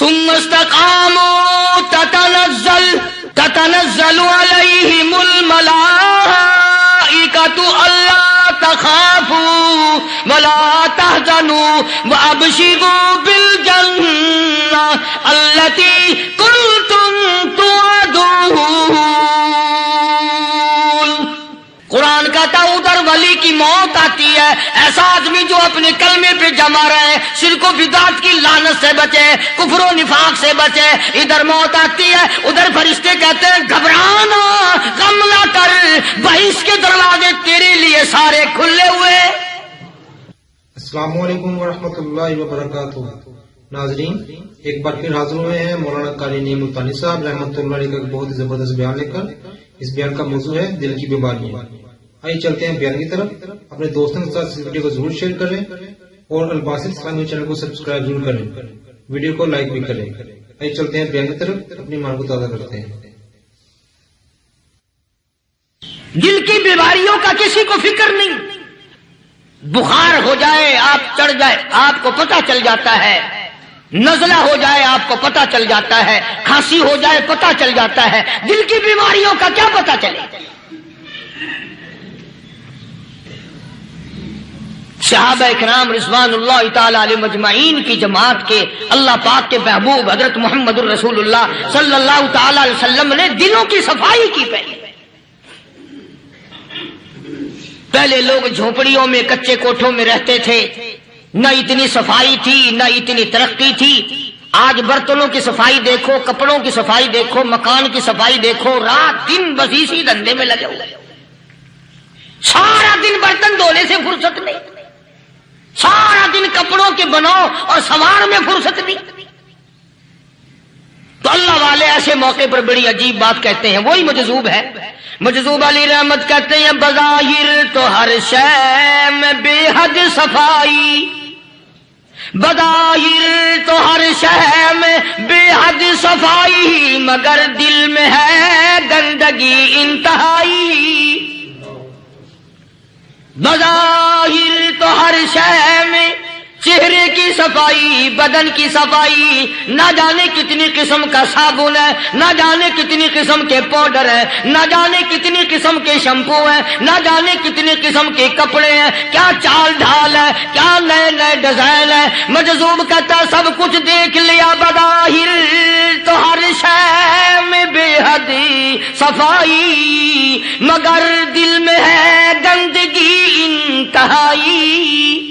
ثم استقاموا تتنزل عليهم الملائكة ألا تخافوا ولا تحزنوا وأبشروا بالجنة التي كنتم توعدون۔ قرآن کہتا ہے ادھر ولی کی موت آتی ہے، ایسا آدمی جو اپنے کلمے پہ جمع رہے، شرک و بدعت کی لعنت سے بچے، کفر و نفاق سے بچے۔ ادھر موت آتی ہے، ادھر فرشتے کہتے ہیں گھبرانا، غم نہ کر، بہشت کے دروازے تیرے لیے سارے کھلے ہوئے۔ السلام علیکم ورحمۃ اللہ وبرکاتہ۔ ناظرین، ایک بار پھر حاضر ہوئے ہیں مولانا قاری نعیم ملتانی صاحب رحمۃ اللہ علیہ کا بہت ہی زبردست بیان لے کر۔ اس بیان کا موضوع ہے دل کی بیماریاں۔ آئیے چلتے ہیں بیان کی طرف۔ اپنے دوستوں کے ساتھ اس ویڈیو کو ضرور شیئر کریں اور الباسط اسلامی چینل کو سبسکرائب ضرور کریں، ویڈیو کو لائک بھی کریں۔ آئیے چلتے ہیں بیان کی طرف، اپنی مان کو تازہ کرتے ہیں۔ دل کی بیماریوں کا کسی کو فکر نہیں، بخار ہو جائے، آپ چڑھ جائے، آپ کو پتہ چل جاتا ہے، نزلہ ہو جائے آپ کو پتہ چل جاتا ہے، کھانسی ہو جائے پتہ چل جاتا ہے، دل کی بیماریوں کا کیا پتہ چلے؟ صحابہ کرام رضوان اللہ تعالی علیہم اجمعین کی جماعت کے اللہ پاک کے محبوب حضرت محمد الرسول اللہ صلی اللہ تعالی علیہ وسلم نے دلوں کی صفائی کی۔ پہلے لوگ جھونپڑیوں میں کچے کوٹھوں میں رہتے تھے، نہ اتنی صفائی تھی، نہ اتنی ترقی تھی۔ آج برتنوں کی صفائی دیکھو، کپڑوں کی صفائی دیکھو، مکان کی صفائی دیکھو، رات دن بس اسی دھندے میں لگے ہوئے، سارا دن برتن دھونے سے فرصت نہیں، سارا دن کپڑوں کے بناؤ اور سنوار میں فرصت نہیں۔ تو اللہ والے ایسے موقع پر بڑی عجیب بات کہتے ہیں، وہی مجذوب ہے، مجذوب علی رحمت کہتے ہیں بظاہر تو ہر شے میں بے حد صفائی، بظاہر تو ہر شے میں بے حد صفائی، مگر دل میں ہے گندگی انتہائی۔ بظاہر تو ہر شے میں چہرے کی صفائی، بدن کی صفائی، نہ جانے کتنی قسم کا صابن ہے، نہ جانے کتنی قسم کے پاؤڈر ہے، نہ جانے کتنی قسم کے شیمپو ہیں، نہ جانے کتنی قسم کے کپڑے ہیں، کیا چال ڈھال ہے، کیا نئے نئے ڈیزائن ہے۔ مجذوب کہتا سب کچھ دیکھ لیا، بظاہر تو ہر شے میں بے حد صفائی، مگر دل میں ہے گندگی انتہائی۔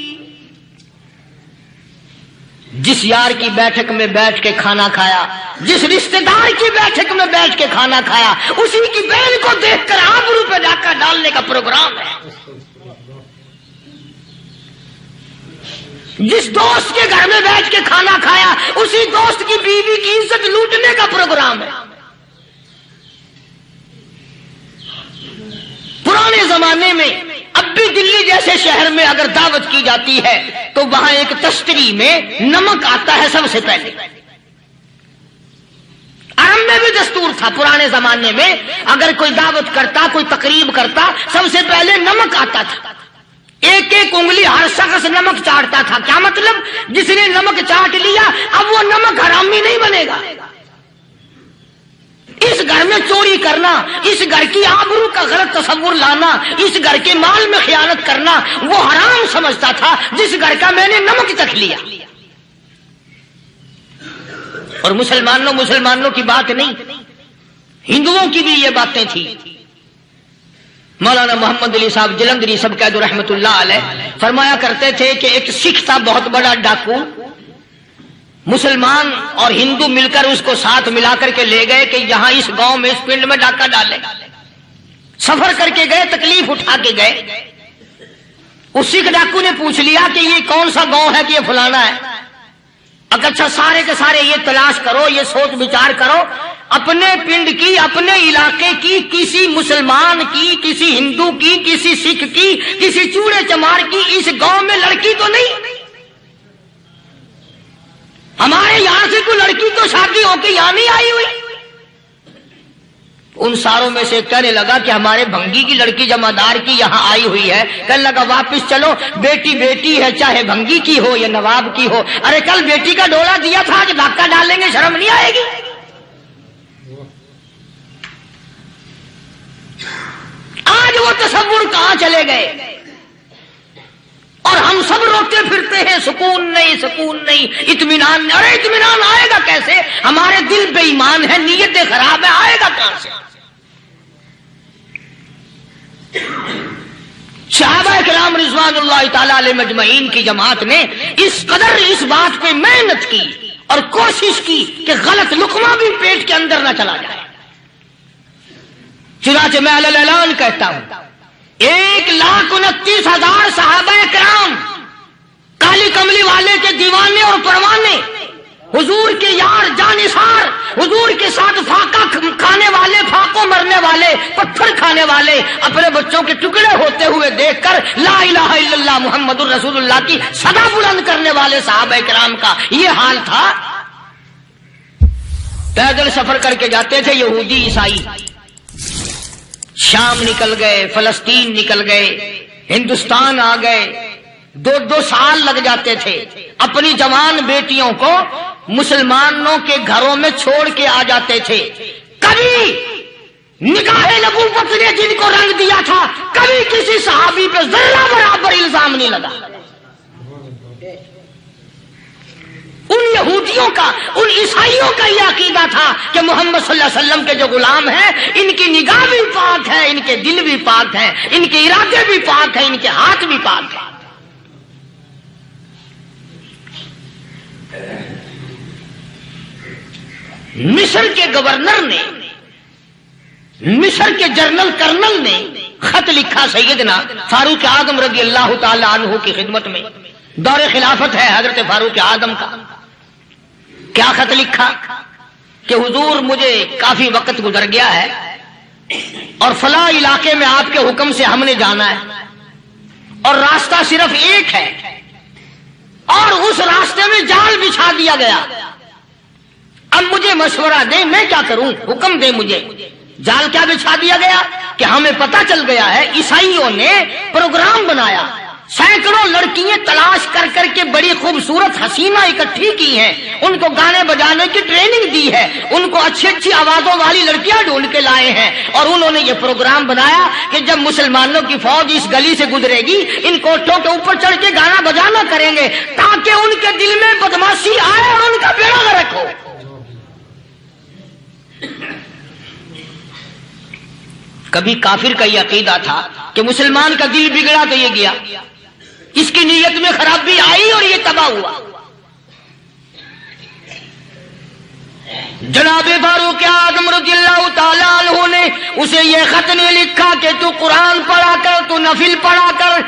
جس یار کی بیٹھک میں بیٹھ کے کھانا کھایا، جس رشتہ دار کی بیٹھک میں بیٹھ کے کھانا کھایا، اسی کی بہن کو دیکھ کر آبرو پہ ڈاکہ ڈالنے کا پروگرام ہے۔ جس دوست کے گھر میں بیٹھ کے کھانا کھایا، اسی دوست کی بیوی کی عزت لوٹنے کا پروگرام ہے۔ پرانے زمانے میں اب بھی دلی جیسے شہر میں اگر دعوت کی جاتی ہے تو وہاں ایک تشتری میں نمک آتا ہے سب سے پہلے۔ عرب میں بھی دستور تھا، پرانے زمانے میں اگر کوئی دعوت کرتا، کوئی تقریب کرتا، سب سے پہلے نمک آتا تھا۔ ایک ایک انگلی ہر شخص نمک چاٹتا تھا۔ کیا مطلب؟ جس نے نمک چاٹ لیا اب وہ نمک حرامی نہیں بنے گا۔ اس گھر میں چوری کرنا، اس گھر کی آبرو کا غلط تصور لانا، اس گھر کے مال میں خیانت کرنا وہ حرام سمجھتا تھا جس گھر کا میں نے نمک چکھ لیا۔ اور مسلمانوں کی بات نہیں، ہندوؤں کی بھی یہ باتیں تھی۔ مولانا محمد علی صاحب جلندری سب قید رحمت اللہ علیہ فرمایا کرتے تھے کہ ایک سکھ تھا بہت بڑا ڈاکو، مسلمان اور ہندو مل کر اس کو ساتھ ملا کر کے لے گئے کہ یہاں اس گاؤں میں اس پنڈ میں ڈاکہ ڈالے۔ سفر کر کے گئے، تکلیف اٹھا کے گئے۔ اس سکھ ڈاکو نے پوچھ لیا کہ یہ کون سا گاؤں ہے کہ یہ فلانا ہے۔ اچھا سارے کے سارے یہ تلاش کرو، یہ سوچ بچار کرو، اپنے پنڈ کی، اپنے علاقے کی، کسی مسلمان کی، کسی ہندو کی، کسی سکھ کی، کسی چوڑے چمار کی اس گاؤں میں لڑکی تو نہیں؟ ہمارے یہاں سے کوئی لڑکی تو شادی ہو کے یہاں نہیں آئی ہوئی۔ ان ساروں میں سے کہنے لگا کہ ہمارے بھنگی کی لڑکی جمعدار کی یہاں آئی ہوئی ہے. کہنے لگا واپس چلو، بیٹی بیٹی ہے، چاہے بھنگی کی ہو یا نواب کی ہو. ارے کل بیٹی کا ڈولا دیا تھا کہ دھکا ڈالیں گے، شرم نہیں آئے گی؟ آج وہ تصور کہاں چلے گئے؟ اور ہم سب روتے پھرتے ہیں سکون نہیں، سکون نہیں، اطمینان نہیں. ارے اطمینان آئے گا کیسے؟ ہمارے دل بے ایمان ہے، نیتیں خراب ہے، آئے گا کہاں سے؟ صحابہ کرام رضوان اللہ تعالی علیہ مجمعین کی جماعت نے اس قدر اس بات پہ محنت کی اور کوشش کی کہ غلط لقمہ بھی پیٹ کے اندر نہ چلا جائے. چنانچہ میں علی الاعلان کہتا ہوں 1,29,000 صحابہ کرام، کالی کملی والے کے دیوانے اور پروانے، حضور کے یار جانثار، حضور کے ساتھ فاقہ کھانے والے، فاقوں مرنے والے، پتھر کھانے والے، اپنے بچوں کے ٹکڑے ہوتے ہوئے دیکھ کر لا الہ الا اللہ محمد الرسول اللہ کی صدا بلند کرنے والے صحابہ کرام کا یہ حال تھا. پیدل سفر کر کے جاتے تھے یہودی عیسائی، شام نکل گئے، فلسطین نکل گئے، ہندوستان آ گئے، 2 سال لگ جاتے تھے. اپنی جوان بیٹیوں کو مسلمانوں کے گھروں میں چھوڑ کے آ جاتے تھے. کبھی نگاہ نبوت نے جن کو رنگ دیا تھا، کبھی کسی صحابی پہ ذرہ برابر الزام نہیں لگا. ان یہودیوں کا، ان عیسائیوں کا یہ عقیدہ تھا کہ محمد صلی اللہ علیہ وسلم کے جو غلام ہیں، ان کی نگاہ بھی پاک ہے، ان کے دل بھی پاک ہے، ان کے ارادے بھی پاک ہیں، ان کے ہاتھ بھی پاک ہیں. مصر کے گورنر نے، مصر کے جنرل کرنل نے خط لکھا سیدنا فاروق اعظم رضی اللہ تعالی عنہ کی خدمت میں. دور خلافت ہے حضرت فاروق اعظم کا. کیا خط لکھا کہ حضور مجھے کافی وقت گزر گیا ہے اور فلاں علاقے میں آپ کے حکم سے ہم نے جانا ہے اور راستہ صرف ایک ہے اور اس راستے میں جال بچھا دیا گیا. اب مجھے مشورہ دیں، میں کیا کروں؟ حکم دیں مجھے. جال کیا بچھا دیا گیا کہ ہمیں پتہ چل گیا ہے عیسائیوں نے پروگرام بنایا، سینکڑوں لڑکیاں تلاش کر کر کے بڑی خوبصورت حسینہ اکٹھی کی ہیں، ان کو گانے بجانے کی ٹریننگ دی ہے، ان کو اچھی اچھی آوازوں والی لڑکیاں ڈھونڈ کے لائے ہیں اور انہوں نے یہ پروگرام بنایا کہ جب مسلمانوں کی فوج اس گلی سے گزرے گی ان کوٹھوں کے اوپر چڑھ کے گانا بجانا کریں گے تاکہ ان کے دل میں بدماشی آئے اور ان کا بیڑا غرق ہو. کبھی کافر کا یہ عقیدہ تھا کہ مسلمان کا دل بگڑا تو یہ گیا، اس کی نیت میں خرابی آئی اور یہ تباہ ہوا. جناب فاروق اعظم رضی اللہ تعالیٰ عنہ نے اسے یہ خط نہیں لکھا کہ تو قرآن پڑھا کر، تو نفل پڑھا کر.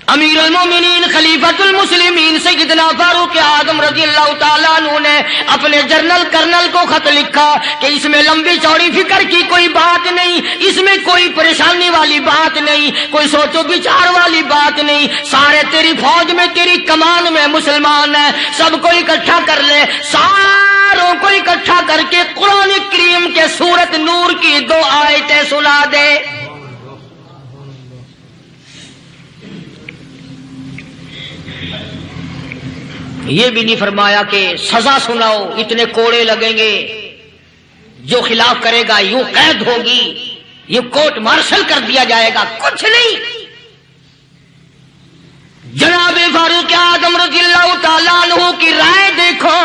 امیر المومنین خلیفۃ المسلمین سیدنا فاروق اعظم رضی اللہ تعالیٰ عنہ نے اپنے جنرل کرنل کو خط لکھا کہ اس میں لمبی چوڑی فکر کی کوئی بات نہیں، اس میں کوئی پریشانی والی بات نہیں، کوئی سوچ و بچار والی بات نہیں. سارے تیری فوج میں، تیری کمان میں مسلمان ہیں، سب کو اکٹھا کر لے، ساروں کو اکٹھا کر کے قرآن کریم کے سورت نور کی 2 آیتیں سنا دے. یہ بھی نہیں فرمایا کہ سزا سناؤ، اتنے کوڑے لگیں گے، جو خلاف کرے گا یوں قید ہوگی، یہ کورٹ مارشل کر دیا جائے گا. کچھ نہیں. جناب فاروق اعظم رضی اللہ تعالیٰ عنہ کی رائے دیکھو،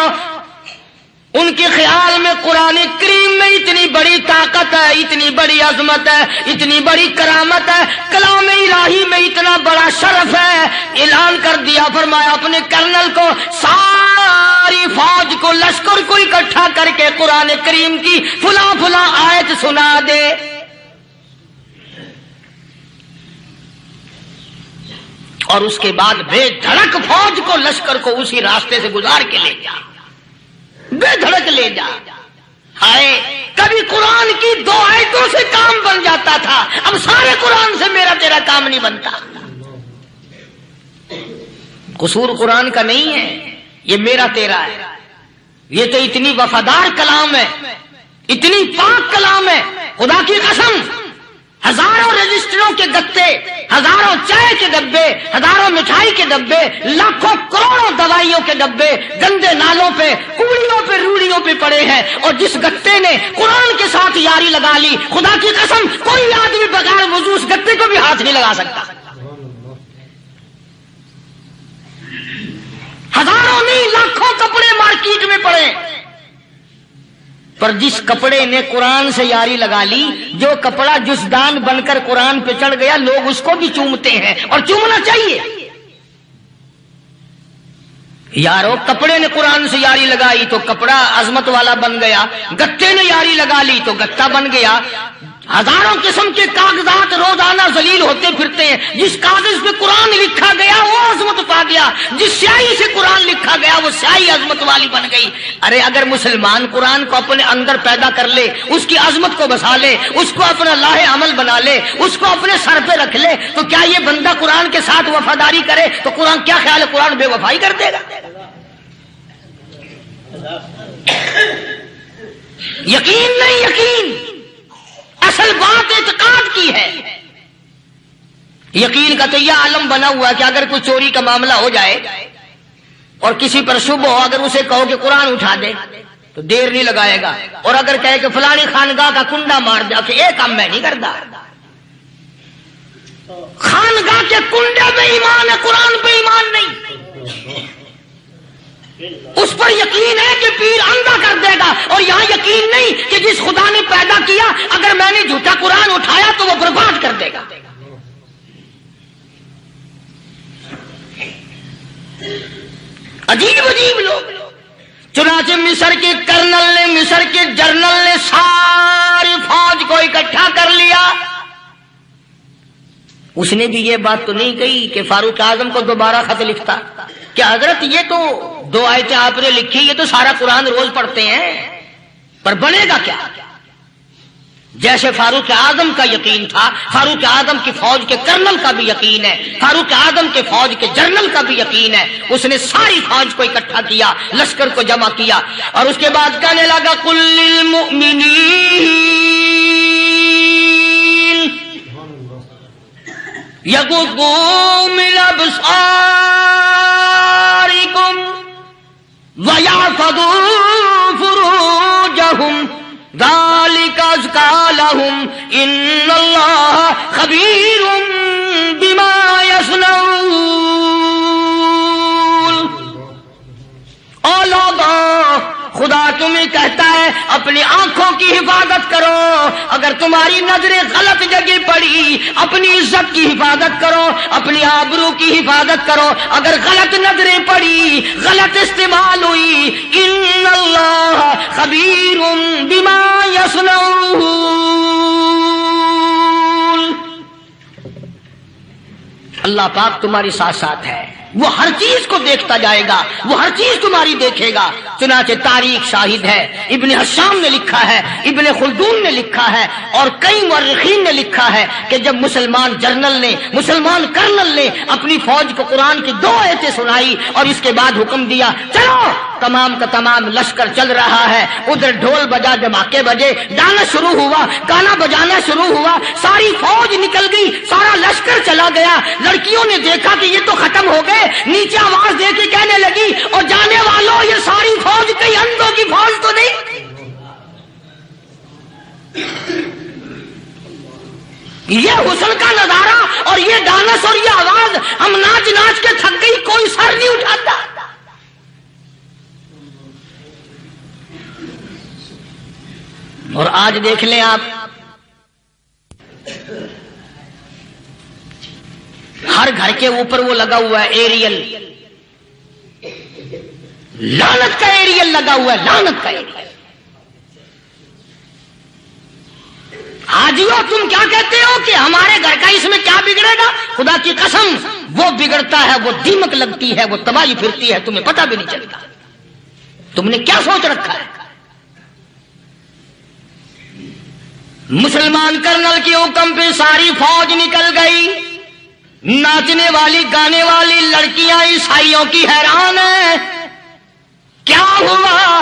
ان کے خیال میں قرآن کریم میں اتنی بڑی طاقت ہے، اتنی بڑی عظمت ہے، اتنی بڑی کرامت ہے، کلام الہی میں اتنا بڑا شرف ہے. اعلان کر دیا، فرمایا اپنے کرنل کو ساری فوج کو، لشکر کو اکٹھا کر کے قرآن کریم کی فلاں فلاں آیت سنا دے. اور اس کے بعد بے دھڑک فوج کو، لشکر کو اسی راستے سے گزار کے لے جا، بے دھڑک لے جا. ہائے کبھی قرآن کی 2 آیتوں سے کام بن جاتا تھا، اب سارے قرآن سے میرا تیرا کام نہیں بنتا. قصور قرآن کا نہیں ہے، یہ میرا تیرا ہے. یہ تو اتنی وفادار کلام ہے، اتنی پاک کلام ہے، خدا کی قسم ہزاروں رجسٹروں کے گتے، ہزاروں چائے کے ڈبے، ہزاروں مٹھائی کے ڈبے، لاکھوں کروڑوں دوائیوں کے ڈبے گندے نالوں پہ، کوڑیوں پہ، روڑیوں پہ پڑے ہیں، اور جس گتے نے قرآن کے ساتھ یاری لگا لی، خدا کی قسم کوئی آدمی بغیر وضو اس گتے کو بھی ہاتھ نہیں لگا سکتا۔ ہزاروں نہیں لاکھوں کپڑے مارکیٹ میں پڑے، پر جس کپڑے نے قرآن سے یاری لگا لی، جو کپڑا جسدان بن کر قرآن پہ چڑھ گیا، لوگ اس کو بھی چومتے ہیں، اور چومنا چاہیے۔ یارو کپڑے نے قرآن سے یاری لگائی تو کپڑا عظمت والا بن گیا، گتے نے یاری لگا لی تو گتا بن گیا۔ ہزاروں قسم کے کاغذات روزانہ ذلیل ہوتے پھرتے ہیں، جس کاغذ پہ قرآن لکھا گیا وہ عظمت پا گیا، جس سیاہی سے قرآن لکھا گیا وہ سیاہی عظمت والی بن گئی۔ ارے اگر مسلمان قرآن کو اپنے اندر پیدا کر لے، اس کی عظمت کو بسا لے، اس کو اپنا لاہ عمل بنا لے، اس کو اپنے سر پہ رکھ لے، تو کیا یہ بندہ قرآن کے ساتھ وفاداری کرے تو قرآن کیا خیال ہے قرآن بے وفائی کر دے گا؟ یقین نہیں، یقین اصل بات اعتقاد کی ہے۔ یقین کا تو یہ عالم بنا ہوا ہے کہ اگر کوئی چوری کا معاملہ ہو جائے اور کسی پر شبہ ہو، اگر اسے کہو کہ قرآن اٹھا دے تو دیر نہیں لگائے گا، اور اگر کہے کہ فلانی خانگاہ کا کنڈا مار دے کہ یہ کام میں نہیں کرتا۔ خانگاہ کے کنڈے پہ ایمان ہے، قرآن پہ ایمان نہیں۔ اس پر یقین ہے کہ پیر اندھا کر دے گا، اور یہاں یقین نہیں کہ جس خدا نے پیدا کیا اگر میں نے جھوٹا قرآن اٹھایا تو وہ برباد کر دے گا۔ عجیب عجیب لوگ۔ چنانچہ مصر کے کرنل نے، مصر کے جنرل نے ساری فوج کو اکٹھا کر لیا۔ اس نے بھی یہ بات تو نہیں کہی کہ فاروق اعظم کو دوبارہ خط لکھتا کہ حضرت یہ تو 2 آیتیں آپ نے لکھی، یہ تو سارا قرآن روز پڑھتے ہیں، پر بنے گا کیا؟ جیسے فاروق اعظم کا یقین تھا، فاروق اعظم کی فوج کے کرنل کا بھی یقین ہے، فاروق اعظم کے فوج کے جنرل کا بھی یقین ہے۔ اس نے ساری فوج کو اکٹھا کیا، لشکر کو جمع کیا، اور اس کے بعد کہنے لگا قل للمؤمنین یغضوا من ابصارکم وَيَحْفَظُوا فُرُوجَهُمْ ذَلِكَ أَزْكَىٰ لَهُمْ إِنَّ اللَّهَ خَبِيرٌ بِمَا يَصْنَعُونَ۔ او لوگو، خدا تمہیں کہتا ہے اپنی آنکھوں کی حفاظت کرو، اگر تمہاری نظریں غلط جگہ پڑی اپنی عزت کی حفاظت کرو، اپنی آبرو کی حفاظت کرو، اگر غلط نظریں پڑی، غلط استعمال ہوئی، ان اللہ خبیر بما یصنعون، اللہ پاک تمہاری ساتھ ساتھ ہے، وہ ہر چیز کو دیکھتا جائے گا، وہ ہر چیز تمہاری دیکھے گا۔ چنانچہ تاریخ شاہد ہے، ابن حشام نے لکھا ہے، ابن خلدون نے لکھا ہے، اور کئی مورخین نے لکھا ہے کہ جب مسلمان جنرل نے، مسلمان کرنل نے اپنی فوج کو قرآن کی 2 آیتیں سنائی اور اس کے بعد حکم دیا چلو، تمام کا تمام لشکر چل رہا ہے، ادھر ڈھول بجا، دھماکے بجے، گانا شروع ہوا، گانا بجانا شروع ہوا، ساری فوج نکل گئی، سارا لشکر چلا گیا۔ لڑکیوں نے دیکھا کہ یہ تو ختم ہو گئے، نیچے آواز دے کے کہنے لگی اور جانے والوں یہ ساری فوج کئی اندھوں کی فوج تو نہیں؟ یہ حسن کا نظارہ اور یہ ڈانس اور یہ آواز، ہم ناچ ناچ کے تھک گئی، کوئی سر نہیں اٹھاتا۔ اور آج دیکھ لیں آپ، ہر گھر کے اوپر وہ لگا ہوا ہے ایریل، لعنت کا ایریل لگا ہوا ہے، لعنت کا ایریل۔ حاجیو تم کیا کہتے ہو کہ ہمارے گھر کا اس میں کیا بگڑے گا؟ خدا کی قسم وہ بگڑتا ہے، وہ دیمک لگتی ہے، وہ تباہی پھرتی ہے، تمہیں پتہ بھی نہیں چلتا۔ تم نے کیا سوچ رکھا ہے؟ مسلمان کرنل کے حکم پہ ساری فوج نکل گئی، ناچنے والی گانے والی لڑکیاں عیسائیوں کی حیران ہیں، کیا ہوا؟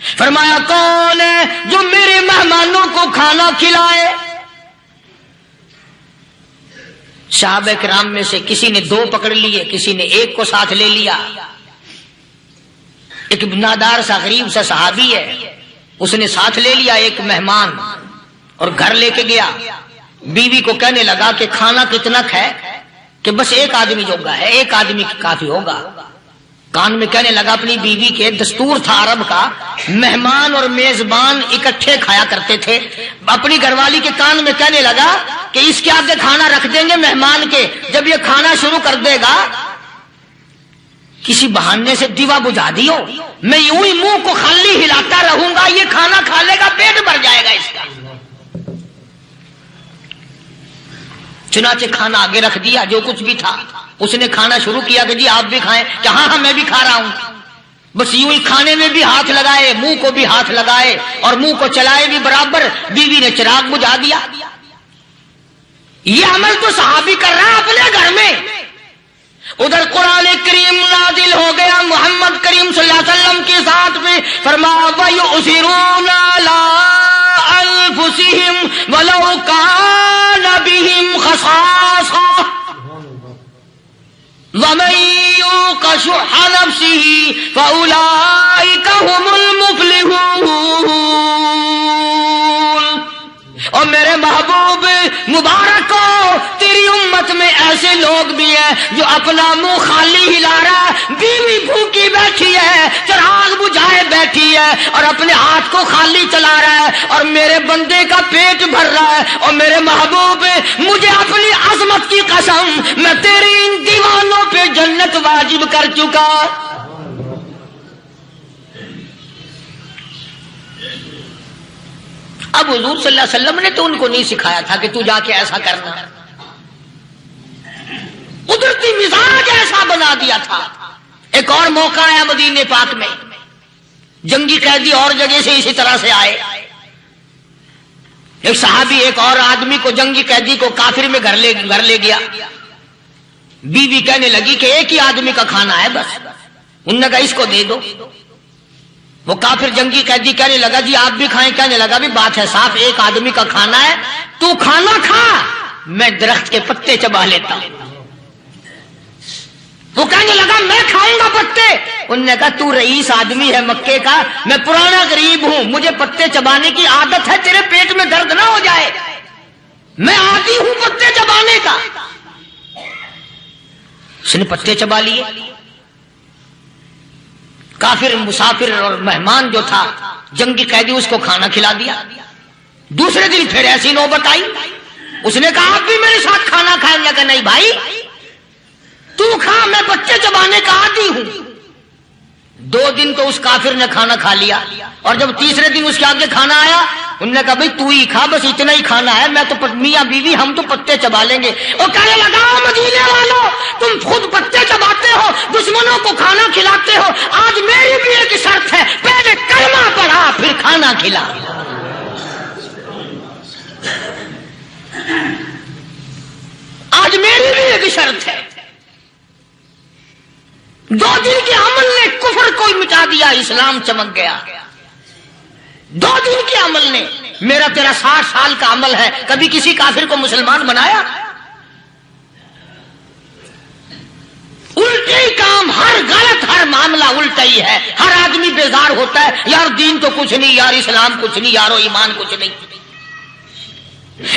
فرمایا کون ہے جو میرے مہمانوں کو کھانا کھلائے؟ صحابہ کرام میں سے کسی نے 2 پکڑ لیے، کسی نے 1 کو ساتھ لے لیا۔ ایک نادار سا غریب سا صحابی ہے، اس نے ساتھ لے لیا ایک مہمان اور گھر لے کے گیا۔ بیوی کو کہنے لگا کہ کھانا کتنا ہے؟ کہ بس 1 آدمی جوگا ہے، 1 آدمی کافی ہوگا۔ کان میں کہنے لگا اپنی بیوی کے، دستور تھا عرب کا، مہمان اور میزبان اکٹھے کھایا کرتے تھے۔ اپنی گھر والی کے کان میں کہنے لگا کہ اس کے آگے کھانا رکھ دیں گے مہمان کے، جب یہ کھانا شروع کر دے گا کسی بہانے سے دیوا بجھا دیو، میں یوں ہی منہ کو خالی ہلاتا رہوں گا، یہ کھانا کھا لے گا، پیٹ بھر جائے گا اس کا۔ چنانچہ کھانا آگے رکھ دیا، جو کچھ بھی تھا۔ اس نے کھانا شروع کیا کہ جی آپ بھی کھائیں، کہ ہاں ہاں میں بھی کھا رہا ہوں۔ بس یوں ہی کھانے میں بھی ہاتھ لگائے، منہ کو بھی ہاتھ لگائے اور منہ کو چلائے بھی برابر۔ بیوی نے چراغ بجھا دیا۔ یہ عمل تو صحابی کر رہا ہے اپنے گھر میں۔ ادھر قرآن کریم نازل ہو گیا محمد کریم صلی اللہ علیہ وسلم کے ساتھ میں، فرمایا وَيُؤْثِرُونَ عَلَىٰ أَنفُسِهِمْ وَلَوْ كَانَ بِهِمْ خَصَاصَةٌ وَمَن يُوقَ شُحَّ نَفْسِهِ فَأُولَٰئِكَ هُمُ الْمُفْلِحُونَ۔ اور میرے محبوب مبارک ہو، تیری امت میں ایسے لوگ بھی ہیں جو اپنا منہ خالی ہلا رہا ہے، بیوی بھوکی بیٹھی ہے، چراغ بجھائے بیٹھی ہے اور اپنے ہاتھ کو خالی چلا رہا ہے، اور میرے بندے کا پیٹ بھر رہا ہے۔ اور میرے محبوب مجھے اپنی عظمت کی قسم، میں تیری ان دیوانوں پہ جنت واجب کر چکا۔ اب حضور صلی اللہ علیہ وسلم نے تو ان کو نہیں سکھایا تھا کہ تو جا کے ایسا کرنا، قدرتی مزاج ایسا بنا دیا تھا۔ ایک اور موقع آیا مدینے پاک میں، جنگی قیدی اور جگہ سے اسی طرح سے آئے۔ ایک صحابی ایک اور آدمی کو، جنگی قیدی کو کافر میں گھر لے گیا۔ بیوی کہنے لگی کہ 1 ہی آدمی کا کھانا ہے بس۔ انہوں نے کہا اس کو دے دو۔ وہ کافر جنگی قیدی کہنے لگا جی آپ بھی کھائیں، کہنے لگا بھی بات ہے صاف، 1 آدمی کا کھانا ہے، تو کھانا کھا، میں درخت کے پتے چبا لیتا ہوں۔ وہ کہنے لگا میں کھاؤں گا پتے۔ انہوں نے کہا تو رئیس آدمی ہے مکے کا، میں پرانا غریب ہوں، مجھے پتے چبانے کی عادت ہے، تیرے پیٹ میں درد نہ ہو جائے، میں عادی ہوں پتے چبانے کا۔ اس نے پتے چبا لیے۔ کافر مسافر اور مہمان جو تھا جنگی قیدی، اس کو کھانا کھلا دیا۔ دوسرے دن پھر ایسی نوبت آئی، اس نے کہا آپ بھی میرے ساتھ کھانا کھائیں گے؟ کہ نہیں بھائی تو کھا، میں بچے چبانے کا عادی ہوں۔ 2 دن تو اس کافر نے کھانا کھا لیا، اور جب تیسرے دن اس کے آگے کھانا آیا، انہوں نے کہا بھائی تو ہی کھا، بس اتنا ہی کھانا ہے، میں تو میاں بیوی ہم تو پتے چبا لیں گے۔ اور کہنے لگا مدینے والوں تم خود پتے چباتے ہو، دشمنوں کو کھانا کھلاتے ہو، آج میری بھی ایک شرط ہے، پہلے کلمہ پڑھا پھر کھانا کھلا۔ آج میری بھی ایک شرط ہے۔ 2 دن کے عمل نے کفر کو مٹا دیا، اسلام چمک گیا۔ 2 دن کے عمل نے، میرا تیرا 60 سال کا عمل ہے، کبھی کسی کافر کو مسلمان بنایا؟ الٹے کام، ہر غلط، ہر معاملہ الٹا ہی ہے۔ ہر آدمی بیزار ہوتا ہے، یار دین تو کچھ نہیں، یار اسلام کچھ نہیں، یارو ایمان کچھ نہیں۔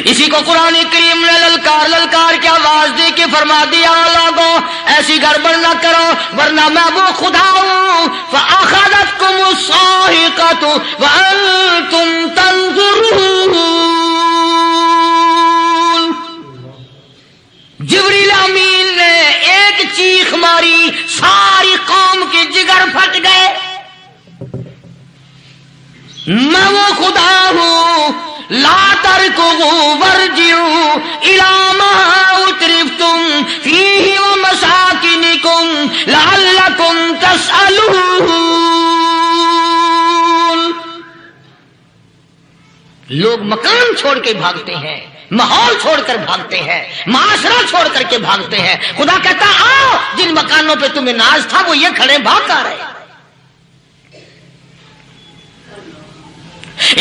اسی کو قرآن کریم نے للکار کی آواز دے کے فرما دیا لوگوں ایسی گڑبڑ نہ کرو ورنہ میں وہ خدا ہوں فأخذتكم الصاعقة وأنتم تنظرون۔ جبریل امین نے ایک چیخ ماری، ساری قوم کے جگر پھٹ گئے۔ میں وہ خدا ہوں لا تركضوا وارجعوا إلى ما أترفتم فيه ومساكنكم لعلكم تسألون۔ لوگ مکان چھوڑ کے بھاگتے ہیں، ماحول چھوڑ کر بھاگتے ہیں، معاشرہ چھوڑ کر کے بھاگتے ہیں۔ خدا کہتا آؤ جن مکانوں پہ تمہیں ناز تھا وہ یہ کھڑے بھاگ کر رہے۔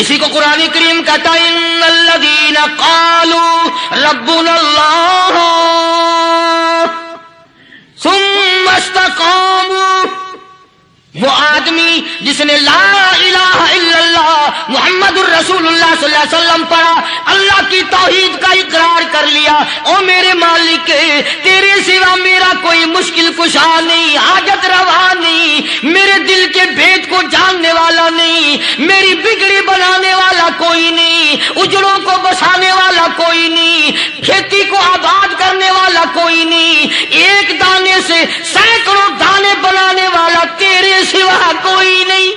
اسی کو قرآن کریم کہتا ہے ان الذین قالوا ربنا اللہ ثم استقاموا، وہ آدمی جس نے لا الہ الا اللہ محمد الرسول اللہ صلی اللہ علیہ وسلم پڑھا، اللہ کی توحید کا اقرار کر لیا، او میرے مالک تیرے سوا میرا کوئی مشکل کشا نہیں، حاجت روا نہیں، میرے دل کے بھید کو جاننے والا نہیں، میری بگڑی بنانے والا کوئی نہیں، اجڑوں کو بسانے والا کوئی نہیں، کھیتی کو آباد کرنے والا کوئی نہیں، ایک دانے سے سینکڑوں دانے بنانے والا تیرے سوا کوئی نہیں۔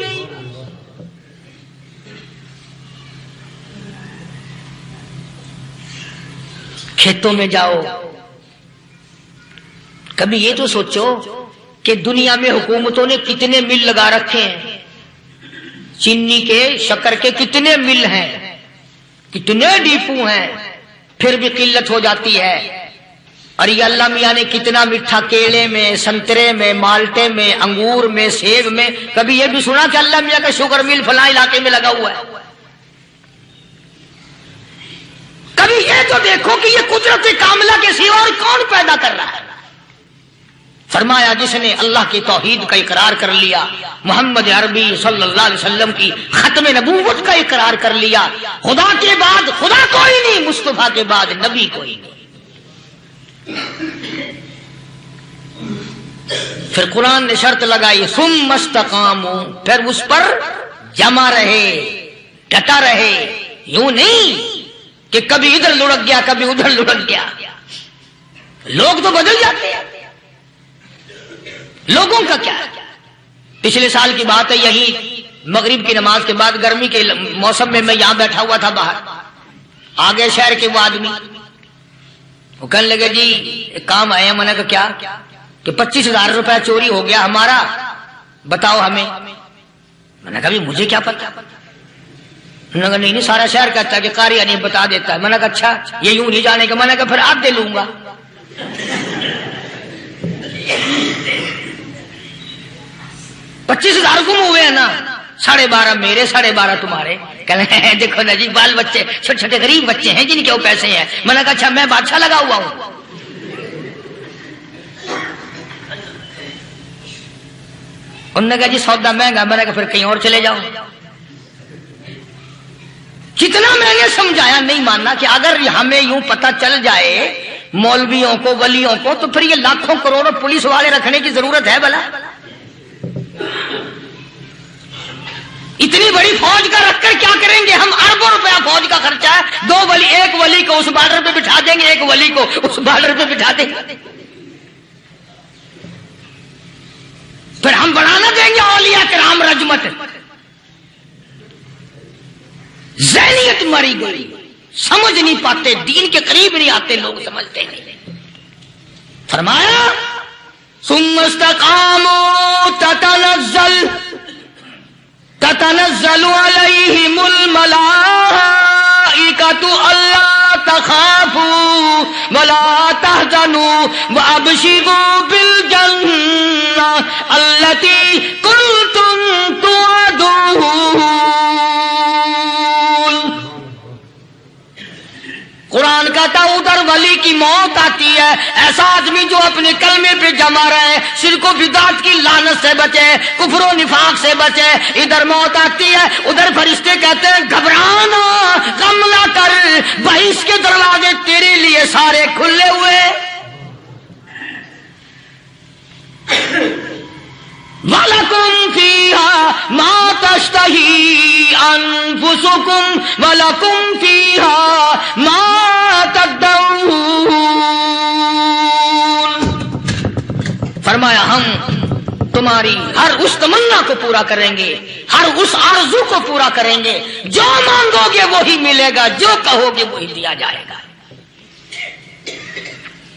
کھیتوں میں جاؤ، کبھی یہ تو سوچو کہ دنیا میں حکومتوں نے کتنے مل لگا رکھے ہیں، چینی کے شکر کے کتنے مل ہیں، کتنے ڈیپو ہیں، پھر بھی قلت ہو جاتی ہے۔ اور یہ اللہ میاں نے کتنا میٹھا کیلے میں، سنترے میں، مالٹے میں، انگور میں، سیب میں، کبھی یہ بھی سنا کہ اللہ میاں کا شوگر مل فلاں علاقے میں لگا ہوا ہے؟ کبھی یہ تو دیکھو کہ یہ قدرت کاملہ کے سوا اور کون پیدا کر رہا ہے؟ فرمایا جس نے اللہ کی توحید کا اقرار کر لیا، محمد عربی صلی اللہ علیہ وسلم کی ختم نبوت کا اقرار کر لیا، خدا کے بعد خدا کوئی نہیں، مصطفیٰ کے بعد نبی کوئی نہیں۔ پھر قرآن نے شرط لگائی ثم استقاموا، پھر اس پر جمع رہے، ڈٹا رہے، یوں نہیں کہ کبھی ادھر لڑک گیا کبھی ادھر لڑک گیا۔ لوگ تو بدل جاتے ہیں، لوگوں کا کیا؟ پچھلے سال کی بات ہے، یہی مغرب کی نماز کے بعد گرمی کے موسم میں میں یہاں بیٹھا ہوا تھا باہر، آگے شہر کے وہ آدمی وہ کہنے لگے جی ایک کام آئے ہیں۔ میں نے کہا کیا؟ کہ 25,000 روپے چوری ہو گیا ہمارا، بتاؤ ہمیں۔ میں نے کہا مجھے کیا پتا؟ انہوں نے کہا نہیں سارا شہر کہتا ہے کہ قاری نہیں بتا دیتا ہے۔ میں نے کہا اچھا یہ یوں نہیں جانے کا؟ میں نے کہا پھر آپ دے لوں گا۔ 25,000 گم ہوئے ہیں نا، 12.5 میرے 12.5 تمہارے۔ کہنے دیکھو نا جی بال بچے چھوٹے چھوٹے غریب بچے ہیں جن کے وہ پیسے ہیں۔ میں نے کہا اچھا میں بادشاہ لگا ہوا ہوں؟ انہوں نے کہا جی سودا مہنگا۔ میں نے کہا پھر کہیں اور چلے جاؤ۔ کتنا میں نے سمجھایا نہیں ماننا کہ اگر ہمیں یوں پتہ چل جائے مولویوں کو ولیوں کو تو پھر یہ لاکھوں کروڑوں پولیس والے رکھنے کی ضرورت ہے بھلا؟ اتنی بڑی فوج کا رکھ کر کیا کریں گے ہم؟ اربوں روپیہ فوج کا خرچہ ہے، 2 ولی، ایک ولی کو اس بارڈر پہ بٹھا دیں گے، ایک ولی کو اس بارڈر پہ بٹھا دیں گے، پھر ہم بڑھانا دیں گے اولیاء کرام رجمت۔ ذہنیت مری گئی، سمجھ نہیں پاتے، دین کے قریب نہیں آتے لوگ، سمجھتے نہیں۔ فرمایا ثم استقاموا تتنزل علیہم الملائکۃ الا تخافوا ولا تحزنوا وابشروا بالجنہ التی کنتم توعدون۔ قرآن کہتا ادھر ولی کی موت آتی ہے، ایسا آدمی جو اپنے کلمے پہ جمع رہے، شرک و بدعت کی لعنت سے بچے، کفر و نفاق سے بچے، ادھر موت آتی ہے، ادھر فرشتے کہتے ہیں گھبرانا، غم نہ کر، بہشت کے دروازے تیرے لیے سارے کھلے ہوئے۔ وَلَكُمْ فِيهَا مَا تَشْتَهِي أَنفُسُكُمْ وَلَكُمْ فِيهَا مَا تَدَّعُونَ۔ فرمایا ہم تمہاری ہر اس تمنا کو پورا کریں گے، ہر اس آرزو کو پورا کریں گے، جو مانگو گے وہی ملے گا، جو کہو گے وہی دیا جائے گا۔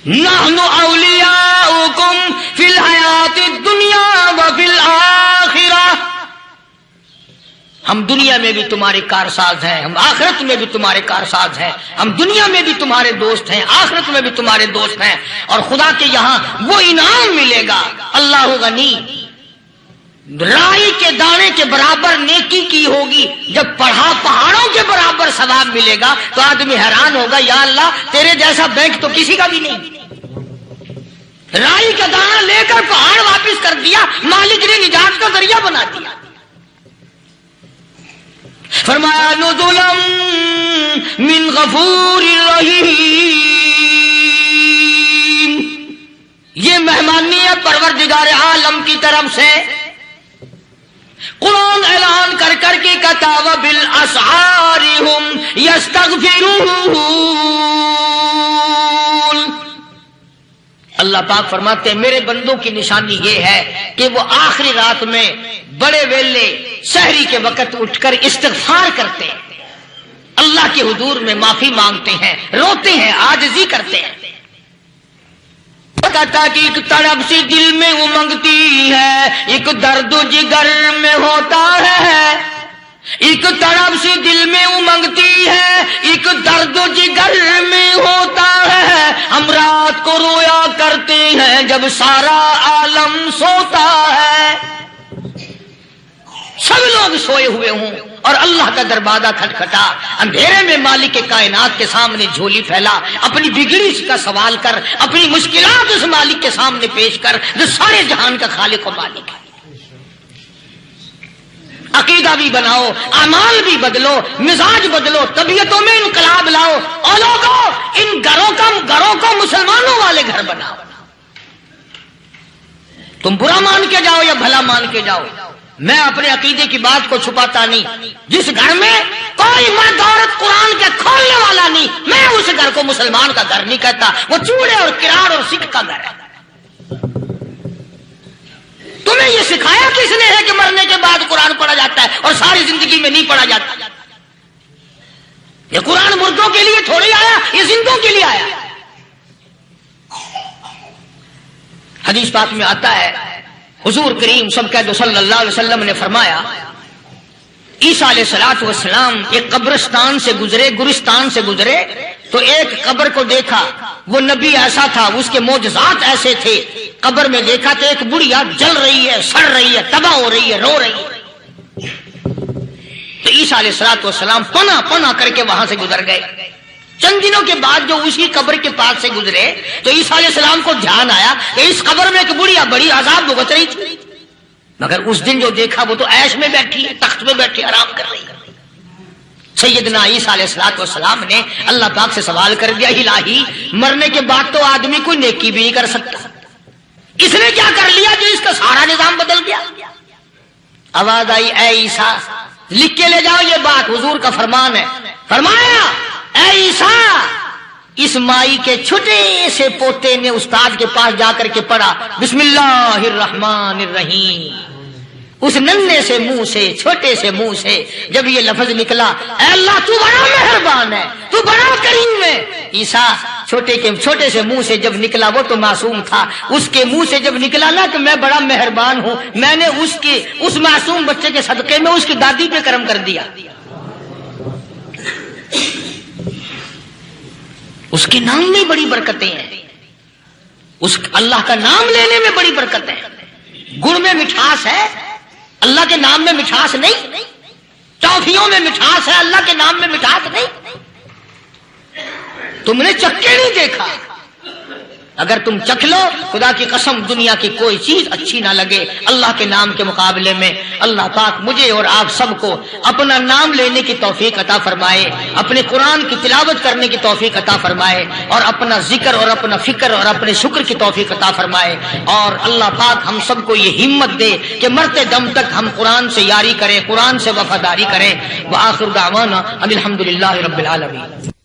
نحن اولیاؤکم فی الحیات الدنیا وفی الآخرہ، ہم دنیا میں بھی تمہارے کارساز ہیں، ہم آخرت میں بھی تمہارے کارساز ہیں، ہم دنیا میں بھی تمہارے دوست ہیں، آخرت میں بھی تمہارے دوست ہیں، اور خدا کے یہاں وہ انعام ملے گا۔ اللہ غنی رائی کے دانے کے برابر نیکی کی ہوگی، جب پڑھا پہاڑوں کے برابر ثواب ملے گا تو آدمی حیران ہوگا، یا اللہ تیرے جیسا بینک تو کسی کا بھی نہیں۔ رائی کا دانہ لے کر پہاڑ واپس کر دیا، مالک نے نجات کا ذریعہ بنا دیا۔ فرمایا نزلا من غفور رحیم، یہ مہمانی ہے پروردگار عالم کی طرف سے۔ قرآن اعلان کر کر کے کہتا وبالاسحار هم یستغفرون، اللہ پاک فرماتے ہیں میرے بندوں کی نشانی یہ ہے کہ وہ آخری رات میں بڑے ویلے سحری کے وقت اٹھ کر استغفار کرتے ہیں، اللہ کے حضور میں معافی مانگتے ہیں، روتے ہیں، عاجزی کرتے ہیں۔ کہتا کہ ایک تڑپ سی دل میں امنگتی ہے، ایک درد جگر میں ہوتا ہے، ایک تڑپ سی دل میں امنگتی ہے، ایک درد جگر میں ہوتا ہے، ہم رات کو رویا کرتے ہیں جب سارا عالم سوتا ہے۔ سب لوگ سوئے ہوئے ہوں اور اللہ کا دروازہ کھٹکھٹا، اندھیرے میں مالک کے کائنات کے سامنے جھولی پھیلا، اپنی بگڑی کا سوال کر، اپنی مشکلات اس مالک کے سامنے پیش کر جو سارے جہان کا خالق و مالک ہے۔ عقیدہ بھی بناؤ، اعمال بھی بدلو، مزاج بدلو، طبیعتوں میں انقلاب لاؤ، اور لوگوں ان گھروں کو مسلمانوں والے گھر بناؤ۔ تم برا مان کے جاؤ یا بھلا مان کے جاؤ، میں اپنے عقیدے کی بات کو چھپاتا نہیں۔ جس گھر میں کوئی مرد عورت قرآن کے کھولنے والا نہیں، میں اس گھر کو مسلمان کا گھر نہیں کہتا، وہ چوڑے اور کراڑ اور سکھ کا گھر ہے۔ تمہیں یہ سکھایا کس نے ہے کہ مرنے کے بعد قرآن پڑھا جاتا ہے اور ساری زندگی میں نہیں پڑھا جاتا؟ یہ قرآن مردوں کے لیے تھوڑی آیا، یہ زندوں کے لیے آیا۔ حدیث پاک میں آتا ہے، حضور کریم صلی اللہ علیہ وسلم نے فرمایا، عیسیٰ علیہ السلام ایک قبرستان سے گزرے، گورستان سے گزرے تو ایک قبر کو دیکھا، وہ نبی ایسا تھا، اس کے معجزات ایسے تھے۔ قبر میں دیکھا تو ایک بڑھیا جل رہی ہے، سڑ رہی ہے، تباہ ہو رہی ہے، رو رہی ہے۔ تو عیسیٰ علیہ السلام پناہ کر کے وہاں سے گزر گئے۔ چند دنوں کے بعد جو اسی قبر کے پاس سے گزرے تو عیسیٰ علیہ السلام کو دھیان آیا کہ اس قبر میں ایک بڑھیا بڑی عذاب بھگت رہی تھی، مگر اس دن جو دیکھا وہ تو عیش میں بیٹھی ہے، تخت میں بیٹھی آرام کر رہی ہے۔ سیدنا عیسیٰ علیہ السلام نے اللہ پاک سے سوال کر دیا، الہی مرنے کے بعد تو آدمی کوئی نیکی بھی نہیں کر سکتا، اس نے کیا کر لیا جو اس کا سارا نظام بدل گیا؟ آواز آئی، اے عیسیٰ لکھ کے لے جاؤ یہ بات، حضور کا فرمان ہے۔ فرمایا، اے عیسیٰ اس مائی کے چھوٹے سے پوتے نے استاد کے پاس جا کر کے پڑھا بسم اللہ الرحمن الرحیم، اس ننھے سے منہ سے، چھوٹے سے منہ سے جب یہ لفظ نکلا، اے اللہ تو بڑا مہربان ہے، تو بڑا کریم ہے۔ عیسیٰ چھوٹے سے منہ سے جب نکلا، وہ تو معصوم تھا، اس کے منہ سے جب نکلا نا کہ میں بڑا مہربان ہوں، میں نے اس معصوم بچے کے صدقے میں اس کی دادی پہ کرم کر دیا۔ اس کے نام میں بڑی برکتیں ہیں، اس اللہ کا نام لینے میں بڑی برکت ہے۔ گڑ میں مٹھاس ہے، اللہ کے نام میں مٹھاس نہیں۔ ٹافیوں میں مٹھاس ہے، اللہ کے نام میں مٹھاس نہیں۔ تم نے چکھ کے نہیں دیکھا، اگر تم چکھ لو خدا کی قسم دنیا کی کوئی چیز اچھی نہ لگے اللہ کے نام کے مقابلے میں۔ اللہ پاک مجھے اور آپ سب کو اپنا نام لینے کی توفیق عطا فرمائے، اپنے قرآن کی تلاوت کرنے کی توفیق عطا فرمائے، اور اپنا ذکر اور اپنا فکر اور اپنے شکر کی توفیق عطا فرمائے، اور اللہ پاک ہم سب کو یہ ہمت دے کہ مرتے دم تک ہم قرآن سے یاری کریں، قرآن سے وفاداری کریں۔ وآخر دعوانا ان الحمدللہ رب العالمین۔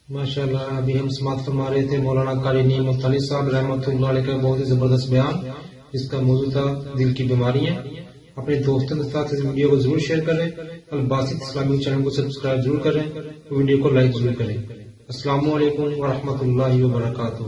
ماشاءاللہ، ابھی ہم سماعت فرما رہے تھے مولانا قاری نعیم ملتانی صاحب رحمۃ اللہ علیہ کا بہت ہی زبردست بیان، جس کا موضوع تھا دل کی بیماریاں۔ اپنے دوستوں کے ساتھ اس ویڈیو کو ضرور شیئر کریں، الباسط اسلامی چینل کو سبسکرائب ضرور کریں، ویڈیو کو لائک ضرور کریں۔ السلام علیکم ورحمۃ اللہ وبرکاتہ۔